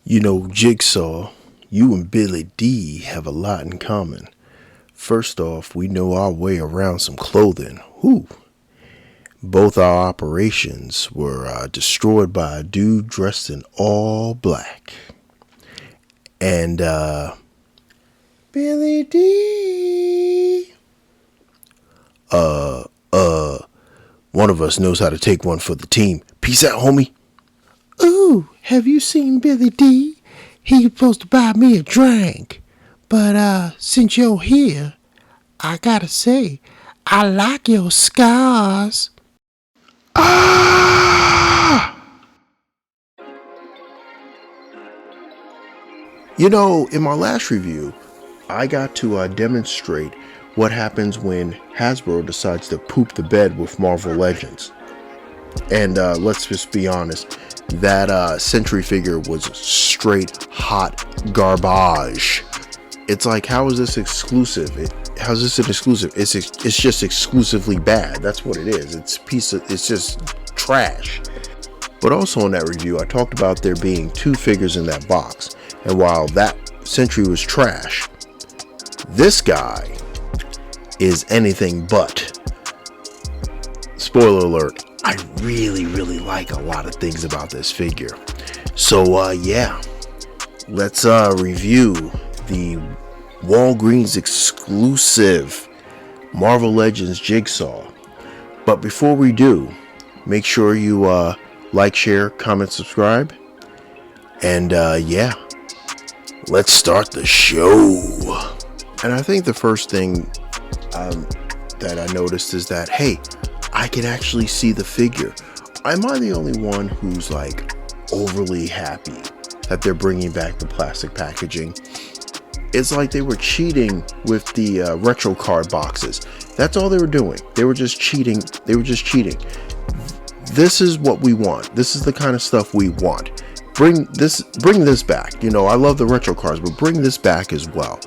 You know, Jigsaw, you and Billy D have a lot in common. First off, we know our way around some clothing. Whew. Both our operations were destroyed by a dude dressed in all black. And, Billy D. One of us knows how to take one for the team. Peace out, homie. Ooh, have you seen Billy D? He supposed to buy me a drink. But, since you're here, I gotta say, I like your scars. Ah! You know, in my last review, I got to demonstrate what happens when Hasbro decides to poop the bed with Marvel Legends. And let's just be honest, that Sentry figure was straight hot garbage. It's like, how is this exclusive? How's this an exclusive? It's just exclusively bad. That's what it is. It's just trash. But also in that review, I talked about there being two figures in that box. And while that Sentry was trash, this guy is anything but. Spoiler alert, I really like a lot of things about this figure. So yeah, let's review the Walgreens exclusive Marvel Legends Jigsaw. But before we do, make sure you like, share, comment, subscribe. And yeah, let's start the show. And I think the first thing that I noticed is that, hey, I can actually see the figure. Am I the only one who's like overly happy that they're bringing back the plastic packaging? It's like they were cheating with the retro card boxes. That's all they were doing. They were just cheating. This is what we want. This is the kind of stuff we want. Bring this back. You know, I love the retro cards, but bring this back as well.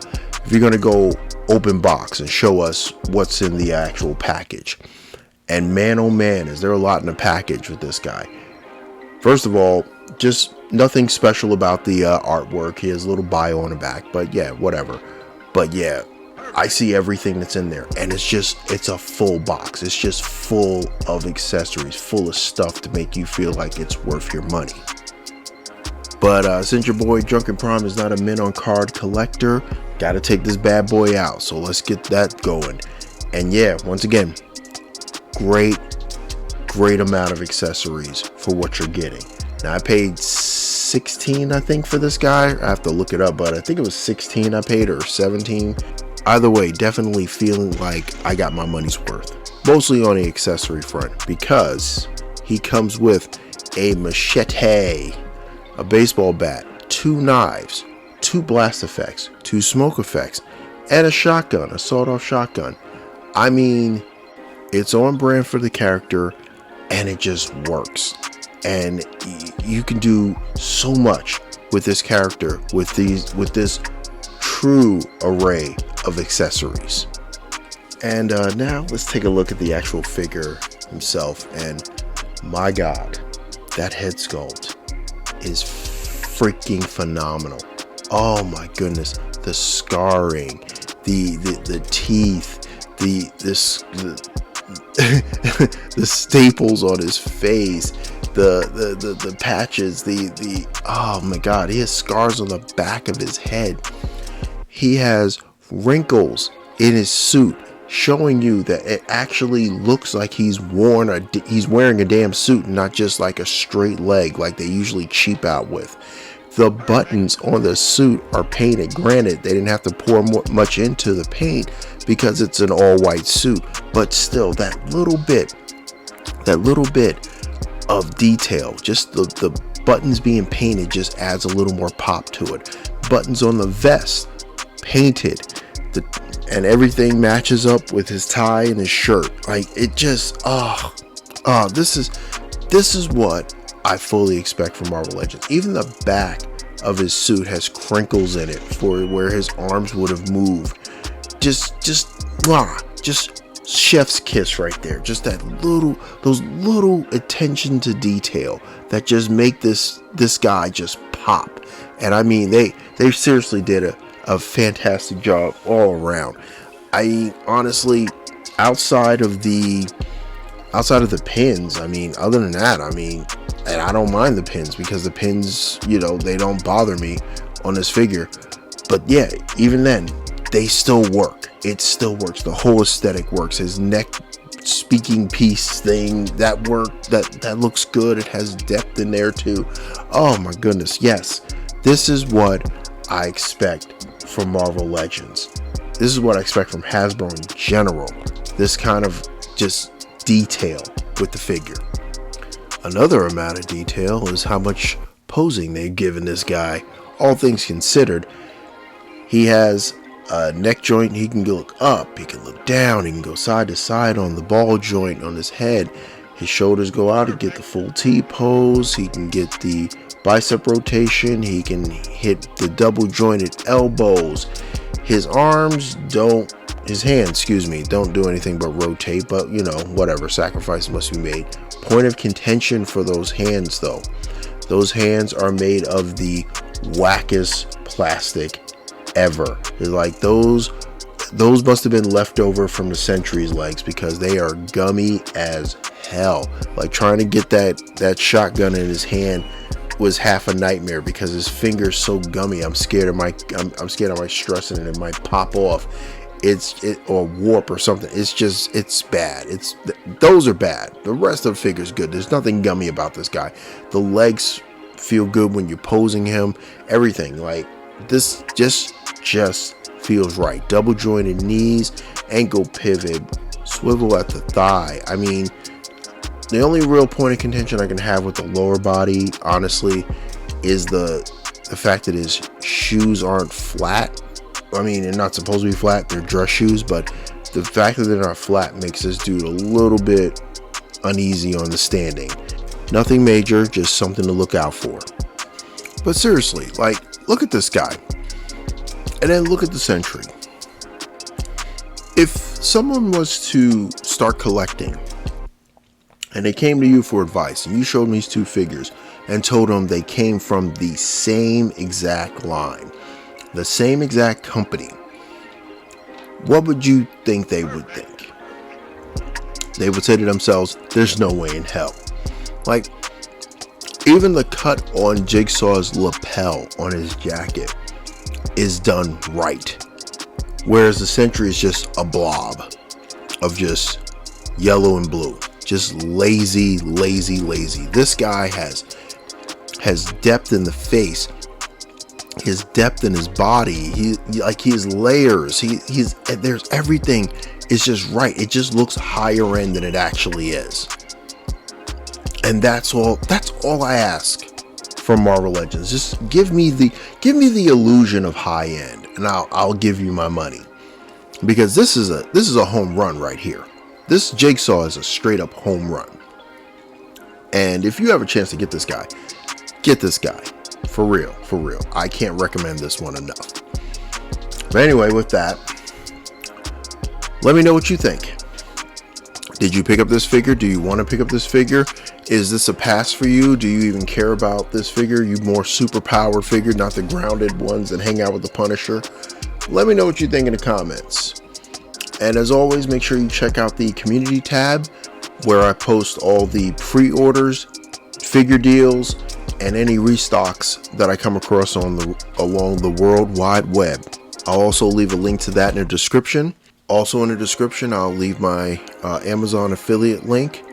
If you're gonna go open box and show us what's in the actual package. And man, oh man, is there a lot in the package with this guy. First of all, just nothing special about the artwork. He has a little bio on the back, but yeah, whatever. But yeah, I see everything that's in there, and it's a full box. It's just full of accessories, full of stuff to make you feel like it's worth your money. But since your boy DrunkenPrime is not a mint on card collector, gotta take this bad boy out. So let's get that going. And yeah, once again, great amount of accessories for what you're getting. Now I paid $16, I think, for this guy. I have to look it up, but I think it was $16 I paid, or $17. Either way, definitely feeling like I got my money's worth. Mostly on the accessory front, because he comes with a machete, a baseball bat, 2 knives, 2 blast effects, 2 smoke effects, and a shotgun, a sawed-off shotgun. I mean, it's on brand for the character, and it just works. And you can do so much with this character with this true array of accessories. And now let's take a look at the actual figure himself. And my God, that head sculpt is freaking phenomenal. Oh my goodness, the scarring, the teeth, the staples on his face, the patches, oh my God, he has scars on the back of his head. He has wrinkles in his suit, showing you that it actually looks like he's wearing a damn suit, and not just like a straight leg like they usually cheap out with. The buttons on the suit are painted. Granted, they didn't have to pour much into the paint because it's an all-white suit, but still, that little bit of detail, just the buttons being painted, just adds a little more pop to it. Buttons on the vest painted, and everything matches up with his tie and his shirt. Like, it just this is what I fully expect from Marvel Legends. Even the back of his suit has crinkles in it for where his arms would have moved. Just chef's kiss right there. Just those little attention to detail that just make this guy just pop. And I mean, they seriously did a fantastic job all around. I honestly, outside of the pins, I mean, other than that, I mean, and I don't mind the pins, because the pins, they don't bother me on this figure. But yeah, even then, they still work. It still works. The whole aesthetic works. His neck speaking piece thing, that looks good. It has depth in there too. Oh my goodness, yes. This is what I expect from Marvel Legends. This is what I expect from Hasbro in general. This kind of just detail with the figure. Another amount of detail is how much posing they've given this guy. All things considered, he has a neck joint. He can look up, he can look down, he can go side to side on the ball joint on his head. His shoulders go out to get the full T pose. He can get the bicep rotation. He can hit the double jointed elbows. His hands, don't do anything but rotate, but whatever, sacrifice must be made. Point of contention for those hands though. Those hands are made of the wackest plastic ever. It's like those must have been left over from the Sentry's legs, because they are gummy as hell. Like trying to get that shotgun in his hand was half a nightmare, because his finger's so gummy. I'm scared of my stressing and it might pop off. Or warp or something. It's bad. Those are bad. The rest of the figure's good. There's nothing gummy about this guy. The legs feel good when you're posing him. Everything, like this just feels right. Double jointed knees, ankle pivot, swivel at the thigh. I mean, the only real point of contention I can have with the lower body, honestly, is the fact that his shoes aren't flat. I mean, they're not supposed to be flat. They're dress shoes, but the fact that they're not flat makes this dude a little bit uneasy on the standing. Nothing major, just something to look out for. But seriously, like, look at this guy. And then look at the Sentry. If someone was to start collecting and they came to you for advice and you showed me these two figures and told them they came from the same exact line, the same exact company, what would you think they would think? They would say to themselves, there's no way in hell. Like, even the cut on Jigsaw's lapel on his jacket is done right, whereas the Sentry is just a blob of just yellow and blue, just lazy. This guy has depth in the face, his depth in his body. He has layers. There's everything is just right. It just looks higher end than it actually is. And that's all I ask from Marvel Legends. Just give me the illusion of high end, and I'll give you my money. Because this is a home run right here. This Jigsaw is a straight up home run. And if you have a chance to get this guy. For real. I can't recommend this one enough. But anyway, with that, let me know what you think. Did you pick up this figure? Do you want to pick up this figure? Is this a pass for you? Do you even care about this figure? You more super powered figure, not the grounded ones that hang out with the Punisher? Let me know what you think in the comments. And as always, make sure you check out the community tab where I post all the pre-orders, figure deals, and any restocks that I come across along the World Wide Web. I'll also leave a link to that in the description. Also in the description, I'll leave my Amazon affiliate link.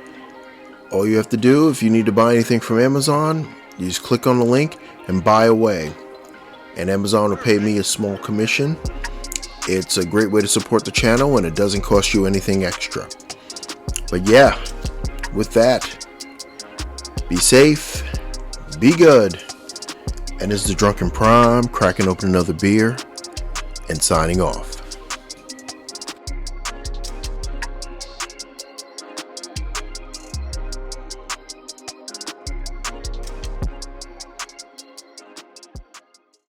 All you have to do, if you need to buy anything from Amazon, you just click on the link and buy away. And Amazon will pay me a small commission. It's a great way to support the channel, and it doesn't cost you anything extra. But yeah, with that, be safe, be good. And this is the Drunken Prime, cracking open another beer and signing off.